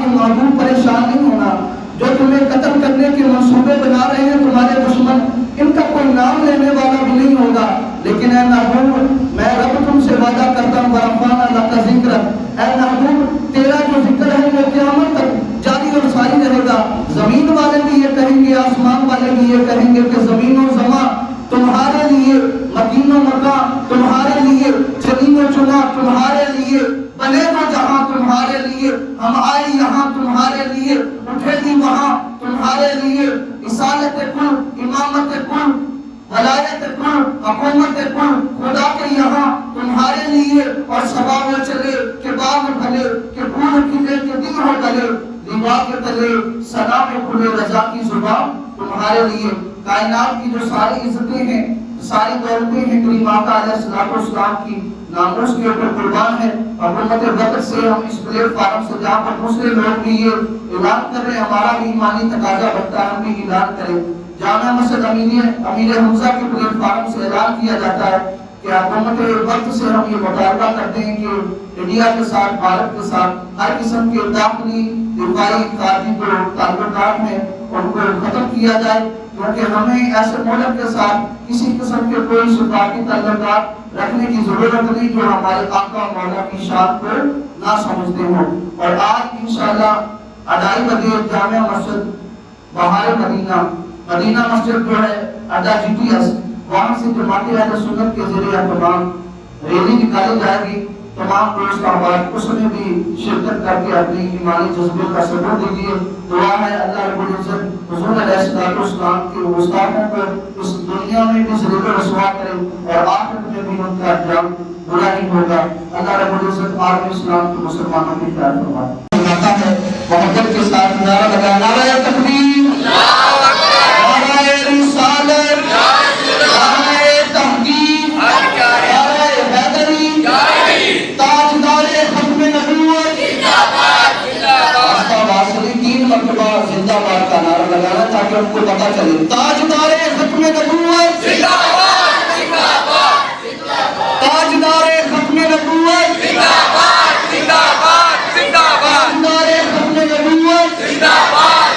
महबूब परेशान नहीं होना। जो तुम्हें कत्ल करने के मंसूबे बना रहे हैं तुम्हारे दुश्मन, इनका कोई नाम लेने वाला भी नहीं होगा। लेकिन ऐ महबूब, मैं रब तुमसे वादा करता हूँ, बरफ़ाना लका ज़िक्र, ऐ महबूब तेरा जो जिक्र है वो क़यामत तक जारी और सारी रहेगा। ज़मीन वाले भी ये कहेंगे, आसमान वाले भी ये कहेंगे कि ज़मीन और ज़मा तुम्हारे लिए, मकीन और मकान तुम्हारे लिए, जमीन और चुना तुम्हारे लिए, बने तो जहां तुम्हारे लिए, हम आए यहाँ तुम्हारे लिए, उठे भी वहाँ तुम्हारे लिए। इसालत कुल, इमामत कुल, वलायत कुल, हुकूमत कुल खुदा के यहाँ तुम्हारे लिए। और सबाब चले के बाग भले, के फूल खिले के दिल हो गले, दीवार के तले सलाम खुले रजा की जुबान तुम्हारे लिए। कायनात की जो सारी इज्जतें हैं, सारी दौलतें हैं, करीम आका अलैहिस्सलाम की नामोस के ऊपर कुर्बान है। हुकूमत वक्त से हम इस प्लेटफार्म से जहाँ पर मुस्लिम लोग भी ये ऐलान कर रहे हैं, हमारा भी ईमानी तकाजा बनता है हम भी ऐलान करें। जामा मस्जिद अमीर हमजा के प्लेटफार्म से ऐलान किया जाता है कि हुकूमत वक्त से हम ये मुतालबा करते हैं कि इंडिया के साथ, भारत के साथ हर किस्म के दाखिली, दिफाई, खारजी जो ताल्लुकात हैं उनको खत्म किया जाए, क्योंकि हमें ऐसे मुल्क के साथ किसी किस्म के कोई सिफाती ताल्लुकात रखने की जरूरत नहीं जो हमारे आका मौला की शान को ना समझते हो। और आज इंशाअल्लाह 2:30 बजे जामिया मस्जिद बहार मदीना मस्जिद जो है अड्डा GTS, वहाँ से जमात अहले सुन्नत के ज़रिए तमाम रैली निकाली जाएगी। तमाम दोस्त आबाद उसमें भी शिरकत करके अपनी ईमानी जज्बे का सबूत दीजिए। दुआ है अल्लाह रब्बुल इज्जत हुज़ूर अलैहिस्सलाम के गुस्ताखों को इस दुनिया में भी ज़िल्लत रसवा करे और आखिरत में भी उनका अंजाम बुरा ही होगा। अल्लाह रब्बुल इज्जत आलम इस्लाम के मुसलमानों की खैर फरमाए। मोहब्बत के साथ नारा लगाया, नारा तकबीर, नारा रिसालत, नारा तहकीक, नारा हैदरी, ताजदारे खत्म नबूवत जिंदाबाद जिंदाबाद। 3 मरतबा जिंदाबाद का नारा लगाना ताकि उनको पता चले, ताजदारे खत्म नबूवत जिंदाबाद जिंदाबाद जिंदाबाद, ताजदारे खत्म नबूवत जिंदाबाद जिंदाबाद जिंदाबाद, ताजदारे खत्म नबूवत जिंदाबाद